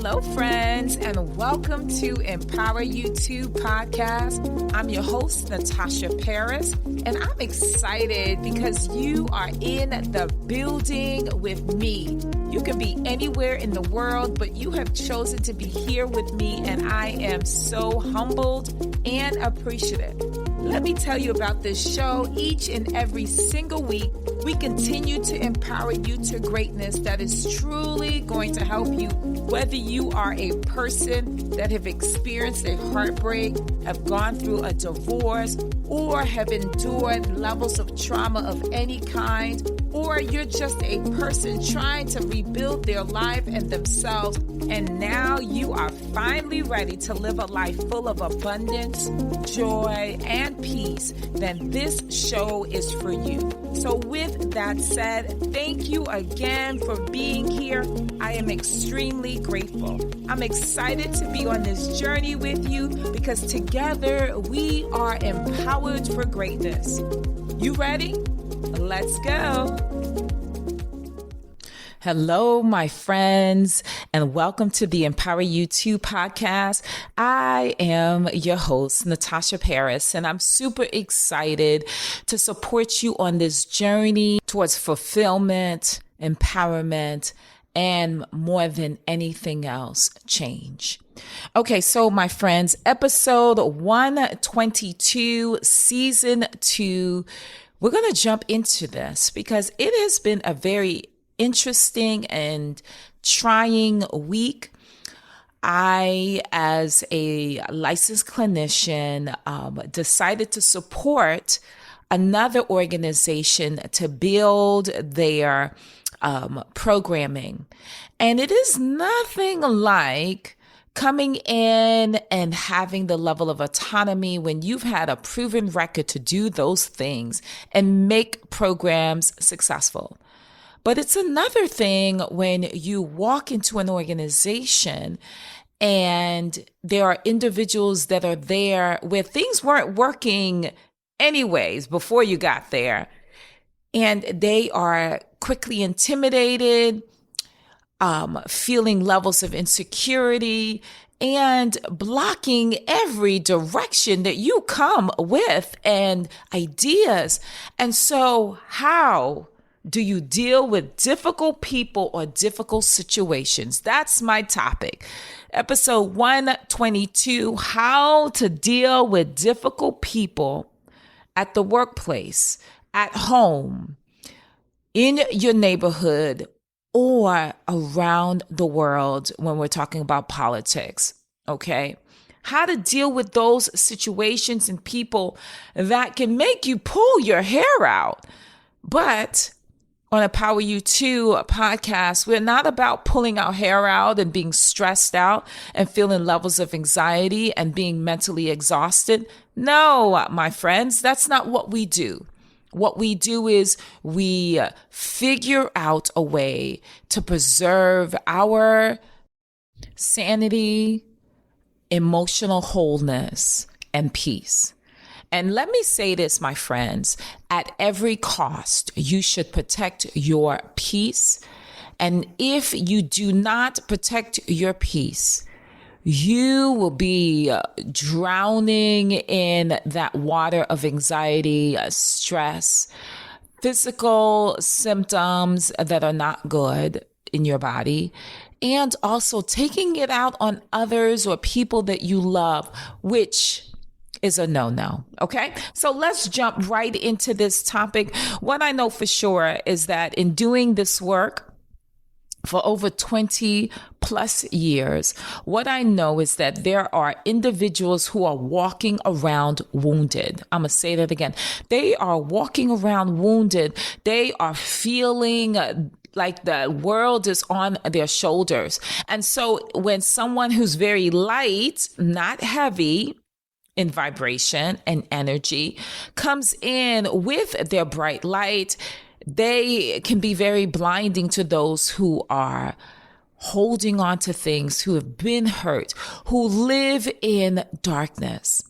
Hello, friends, and welcome to Empower You 2 podcast. I'm your host, Natasha Paris, and I'm excited because you are in the building with me. You can be anywhere in the world, but you have chosen to be here with me, and I am so humbled and appreciative. Let me tell you about this show. Each and every single week, we continue to empower you to greatness that is truly going to help you, whether you are a person that have experienced a heartbreak, have gone through a divorce, or have endured levels of trauma of any kind, or you're just a person trying to rebuild their life and themselves, and now you are finally ready to live a life full of abundance, joy, and peace, then this show is for you. So with that said, thank you again for being here. I am extremely grateful. I'm excited to be on this journey with you because together we are empowered for greatness. You ready? Let's go. Hello, my friends, and welcome to the Empower You 2 podcast. I am your host, Natasha Paris, and I'm super excited to support you on this journey towards fulfillment, empowerment, and more than anything else, change. Okay, so my friends, episode 122, season 2, we're going to jump into this because it has been a very interesting and trying week. I, as a licensed clinician, decided to support another organization to build their programming. And it is nothing like coming in and having the level of autonomy when you've had a proven record to do those things and make programs successful. But it's another thing when you walk into an organization and there are individuals that are there where things weren't working anyways before you got there. And they are quickly intimidated, feeling levels of insecurity, and blocking every direction that you come with and ideas. And so how do you deal with difficult people or difficult situations? That's my topic. Episode 122, how to deal with difficult people at the workplace, at home, in your neighborhood, or around the world when we're talking about politics, okay? How to deal with those situations and people that can make you pull your hair out. But on Empower You 2 podcast, we're not about pulling our hair out and being stressed out and feeling levels of anxiety and being mentally exhausted. No, my friends, that's not what we do. What we do is we figure out a way to preserve our sanity, emotional wholeness, and peace. And let me say this, my friends, at every cost, you should protect your peace. And if you do not protect your peace, you will be drowning in that water of anxiety, stress, physical symptoms that are not good in your body, and also taking it out on others or people that you love, which is a no-no. Okay. So let's jump right into this topic. What I know for sure is that in doing this work for over 20 plus years, what I know is that there are individuals who are walking around wounded. I'm going to say that again. They are walking around wounded. They are feeling like the world is on their shoulders. And so when someone who's very light, not heavy, in vibration and energy comes in with their bright light, they can be very blinding to those who are holding on to things, who have been hurt, who live in darkness.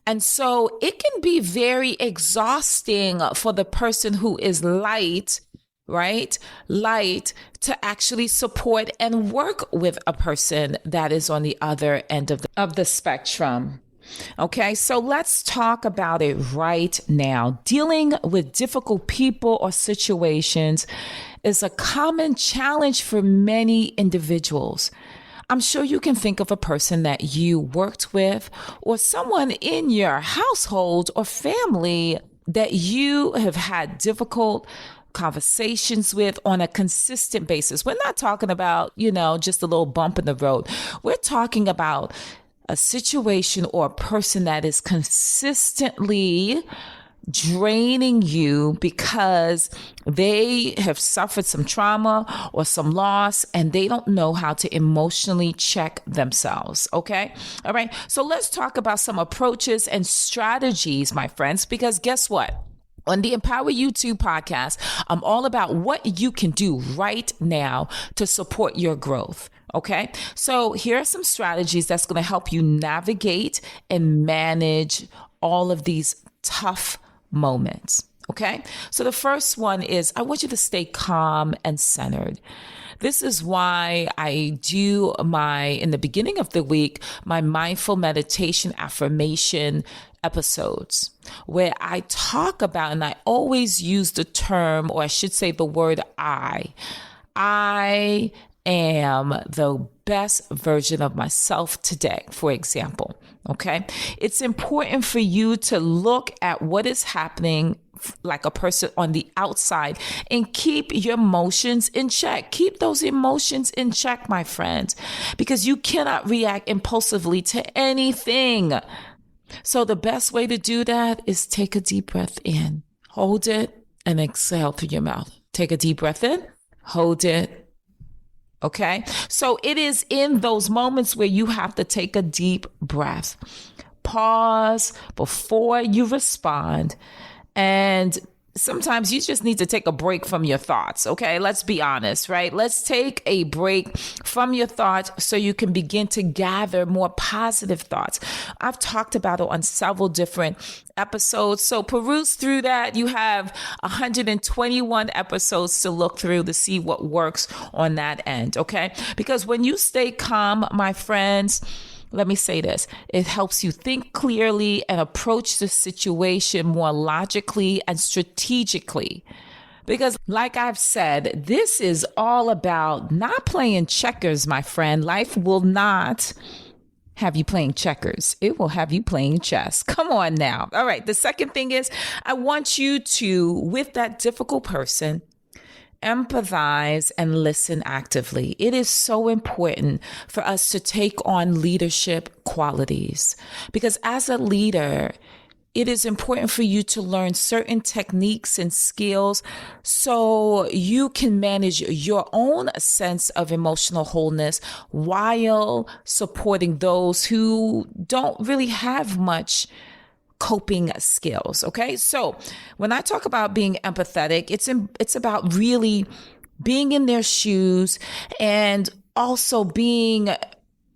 And so it can be very exhausting for the person who is light right? Light to actually support and work with a person that is on the other end of the spectrum. Okay, so let's talk about it right now. Dealing with difficult people or situations is a common challenge for many individuals. I'm sure you can think of a person that you worked with or someone in your household or family that you have had difficult conversations with on a consistent basis. We're not talking about, just a little bump in the road. We're talking about a situation or a person that is consistently draining you because they have suffered some trauma or some loss and they don't know how to emotionally check themselves. Okay. All right. So let's talk about some approaches and strategies, my friends, because guess what? On the Empower You Too podcast, I'm all about what you can do right now to support your growth. Okay. So here are some strategies that's going to help you navigate and manage all of these tough moments. Okay. So the first one is I want you to stay calm and centered. This is why I do in the beginning of the week, my mindful meditation affirmation episodes where I talk about, and I always use the term, or I should say the word I am the best version of myself today, for example. Okay. It's important for you to look at what is happening like a person on the outside and keep your emotions in check. Keep those emotions in check, my friends, because you cannot react impulsively to anything. So the best way to do that is take a deep breath in, hold it, and exhale through your mouth. Take a deep breath in, hold it. Okay. So it is in those moments where you have to take a deep breath, pause before you respond. And sometimes you just need to take a break from your thoughts. Okay. Let's be honest, right? Let's take a break from your thoughts so you can begin to gather more positive thoughts. I've talked about it on several different episodes. So peruse through that. You have 121 episodes to look through to see what works on that end. Okay. Because when you stay calm, my friends, let me say this. It helps you think clearly and approach the situation more logically and strategically. Because like I've said, this is all about not playing checkers, my friend. Life will not have you playing checkers. It will have you playing chess. Come on now. All right. The second thing is I want you to, with that difficult person, empathize and listen actively. It is so important for us to take on leadership qualities because as a leader, it is important for you to learn certain techniques and skills so you can manage your own sense of emotional wholeness while supporting those who don't really have much coping skills. Okay. So when I talk about being empathetic, it's about really being in their shoes and also being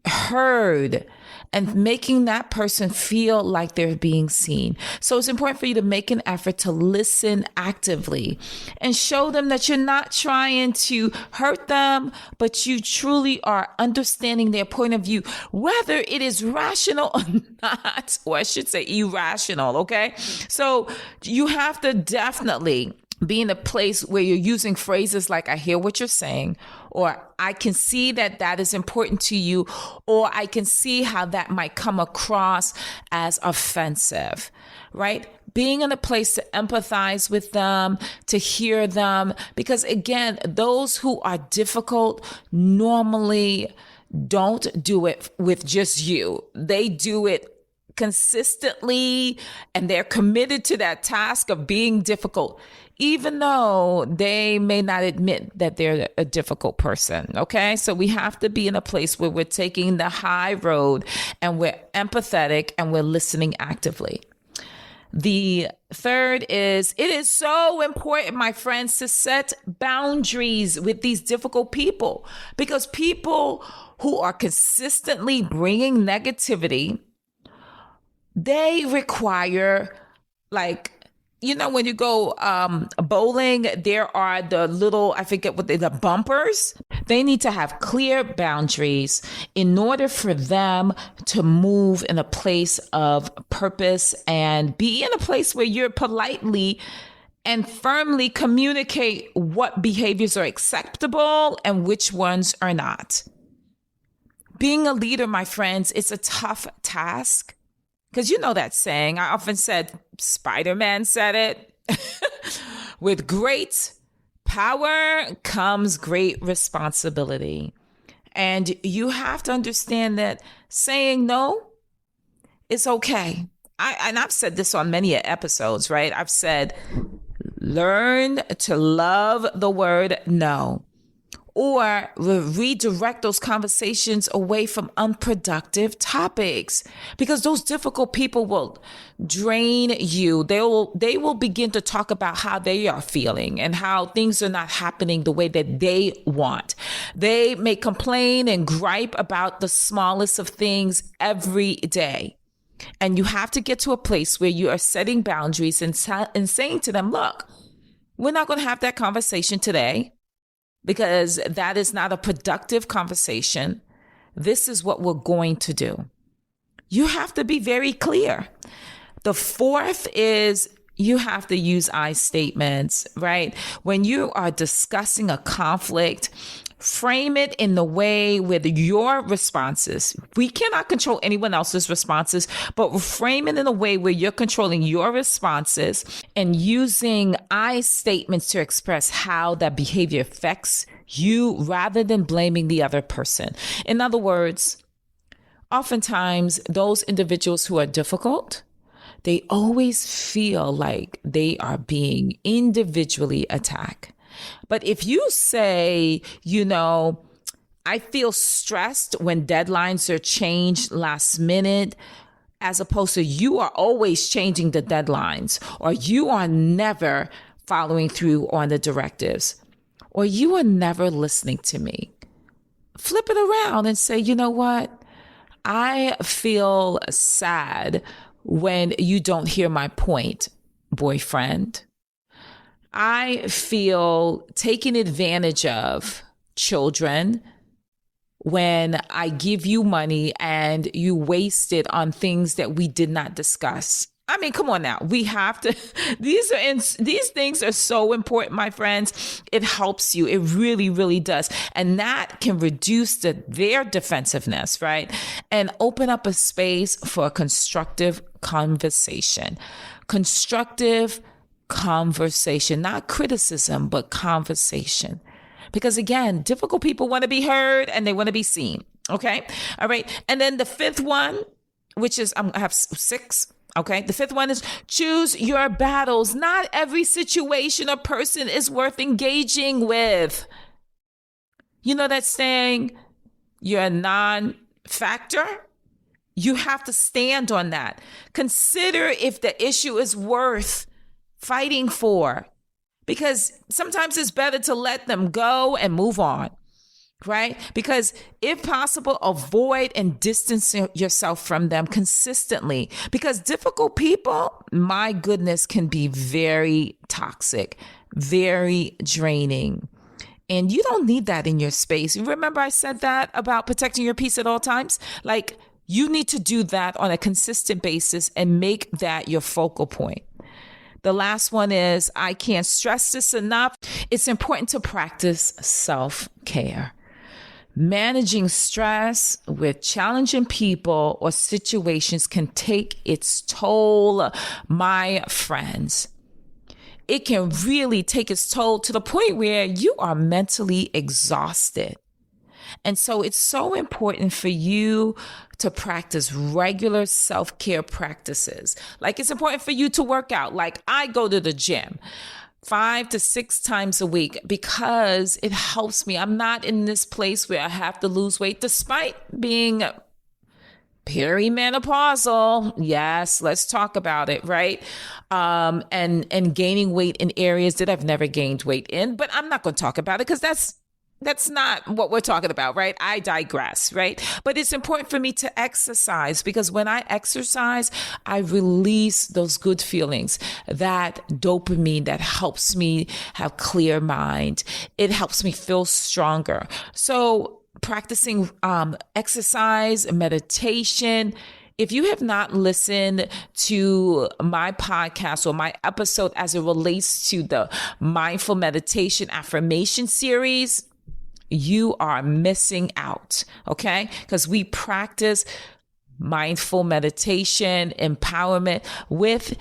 heard and making that person feel like they're being seen. So it's important for you to make an effort to listen actively and show them that you're not trying to hurt them, but you truly are understanding their point of view, whether it is rational or not, or I should say irrational. Okay. So you have to definitely be in a place where you're using phrases like, I hear what you're saying, or I can see that that is important to you, or I can see how that might come across as offensive, right? Being in a place to empathize with them, to hear them, because again, those who are difficult normally don't do it with just you. They do it consistently and they're committed to that task of being difficult, even though they may not admit that they're a difficult person. Okay. So we have to be in a place where we're taking the high road and we're empathetic and we're listening actively. The third is, it is so important, my friends, to set boundaries with these difficult people, because people who are consistently bringing negativity, they require like when you go bowling, there are the little, I forget what the bumpers. They need to have clear boundaries in order for them to move in a place of purpose and be in a place where you're politely and firmly communicate what behaviors are acceptable and which ones are not. Being a leader, my friends, it's a tough task. Because you know that saying, I often said, Spider-Man said it, with great power comes great responsibility. And you have to understand that saying no is okay. I've said this on many episodes, right? I've said, learn to love the word no, or redirect those conversations away from unproductive topics, because those difficult people will drain you. They will begin to talk about how they are feeling and how things are not happening the way that they want. They may complain and gripe about the smallest of things every day. And you have to get to a place where you are setting boundaries and saying to them, look, we're not going to have that conversation today because that is not a productive conversation. This is what we're going to do. You have to be very clear. The fourth is you have to use I statements, right? When you are discussing a conflict, frame it in the way with your responses. We cannot control anyone else's responses, but frame it in a way where you're controlling your responses and using I statements to express how that behavior affects you rather than blaming the other person. In other words, oftentimes those individuals who are difficult, they always feel like they are being individually attacked. But if you say, I feel stressed when deadlines are changed last minute, as opposed to you are always changing the deadlines, or you are never following through on the directives, or you are never listening to me. Flip it around and say, you know what? I feel sad when you don't hear my point, boyfriend. I feel taken advantage of, children, when I give you money and you waste it on things that we did not discuss. I mean, come on now. We have to, these things are so important, my friends. It helps you. It really, really does. And that can reduce their defensiveness, right? And open up a space for a constructive conversation. Constructive conversation, not criticism, but conversation. Because again, difficult people want to be heard and they want to be seen. Okay. All right. And then the fifth one, which is, I have 6. Okay. The fifth one is choose your battles. Not every situation or person is worth engaging with. You know that saying, you're a non-factor? You have to stand on that. Consider if the issue is worth fighting for, because sometimes it's better to let them go and move on, right? Because if possible, avoid and distance yourself from them consistently, because difficult people, my goodness, can be very toxic, very draining. And you don't need that in your space. Remember I said that about protecting your peace at all times? Like, you need to do that on a consistent basis and make that your focal point. The last one is, I can't stress this enough. It's important to practice self-care. Managing stress with challenging people or situations can take its toll, my friends. It can really take its toll to the point where you are mentally exhausted. And so it's so important for you to practice regular self-care practices. Like, it's important for you to work out. Like, I go to the gym 5 to 6 times a week because it helps me. I'm not in this place where I have to lose weight despite being perimenopausal. Yes, let's talk about it, right? And gaining weight in areas that I've never gained weight in, but I'm not going to talk about it because that's That's not what we're talking about, right? I digress, right? But it's important for me to exercise because when I exercise, I release those good feelings, that dopamine that helps me have clear mind. It helps me feel stronger. So practicing exercise, meditation. If you have not listened to my podcast or my episode as it relates to the mindful meditation affirmation series, you are missing out, okay? Because we practice mindful meditation, empowerment with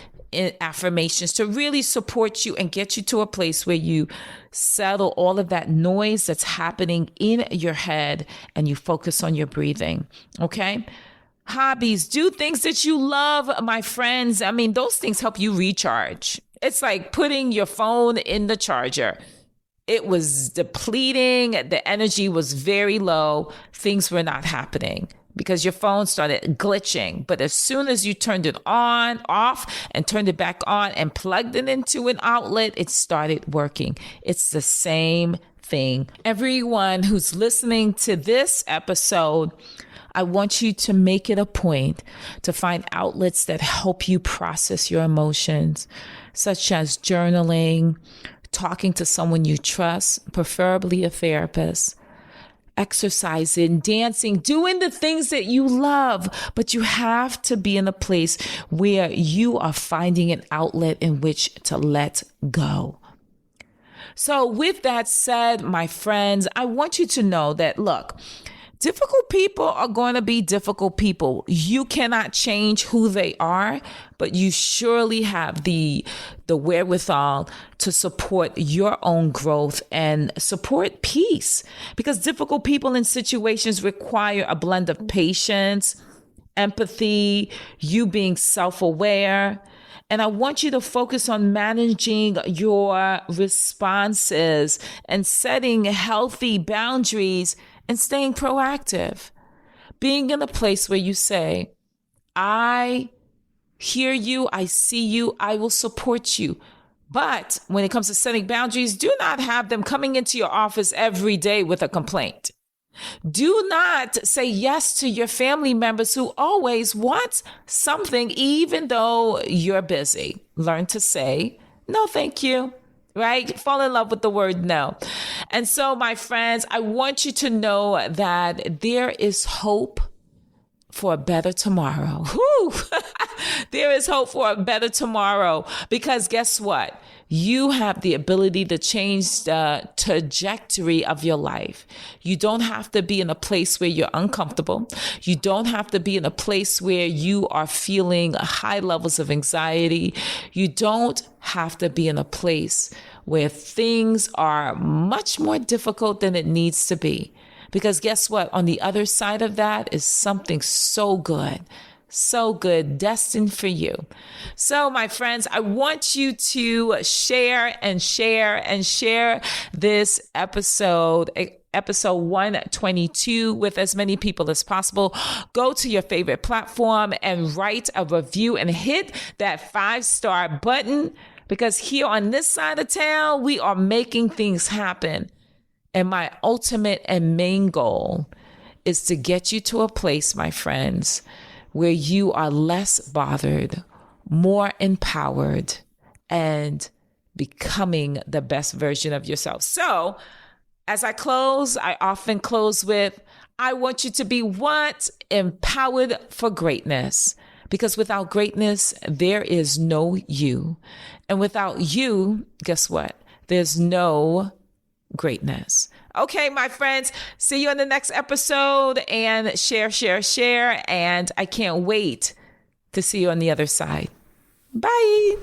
affirmations to really support you and get you to a place where you settle all of that noise that's happening in your head and you focus on your breathing, okay? Hobbies, do things that you love, my friends. I mean, those things help you recharge. It's like putting your phone in the charger. It was depleting. The energy was very low. Things were not happening because your phone started glitching. But as soon as you turned it off, and turned it back on and plugged it into an outlet, it started working. It's the same thing. Everyone who's listening to this episode, I want you to make it a point to find outlets that help you process your emotions, such as journaling, talking to someone you trust, preferably a therapist, exercising, dancing, doing the things that you love. But you have to be in a place where you are finding an outlet in which to let go. So with that said, my friends, I want you to know that, look, difficult people are going to be difficult people. You cannot change who they are, but you surely have the wherewithal to support your own growth and support peace. Because difficult people in situations require a blend of patience, empathy, you being self-aware. And I want you to focus on managing your responses and setting healthy boundaries and staying proactive, being in a place where you say, I hear you, I see you, I will support you. But when it comes to setting boundaries, do not have them coming into your office every day with a complaint. Do not say yes to your family members who always want something, even though you're busy. Learn to say, no, thank you. Right? Fall in love with the word no. And so, my friends, I want you to know that there is hope for a better tomorrow. Whew. There is hope for a better tomorrow because guess what? You have the ability to change the trajectory of your life. You don't have to be in a place where you're uncomfortable. You don't have to be in a place where you are feeling high levels of anxiety. You don't have to be in a place where things are much more difficult than it needs to be. Because guess what? On the other side of that is something so good, destined for you. So, my friends, I want you to share this episode 122 with as many people as possible. Go to your favorite platform and write a review and hit that 5-star button because here on this side of town, we are making things happen. And my ultimate and main goal is to get you to a place, my friends, where you are less bothered, more empowered, and becoming the best version of yourself. So as I close, I often close with, I want you to be what? Empowered for greatness. Because without greatness, there is no you. And without you, guess what? There's no greatness. Okay, my friends, see you in the next episode and share. And I can't wait to see you on the other side. Bye.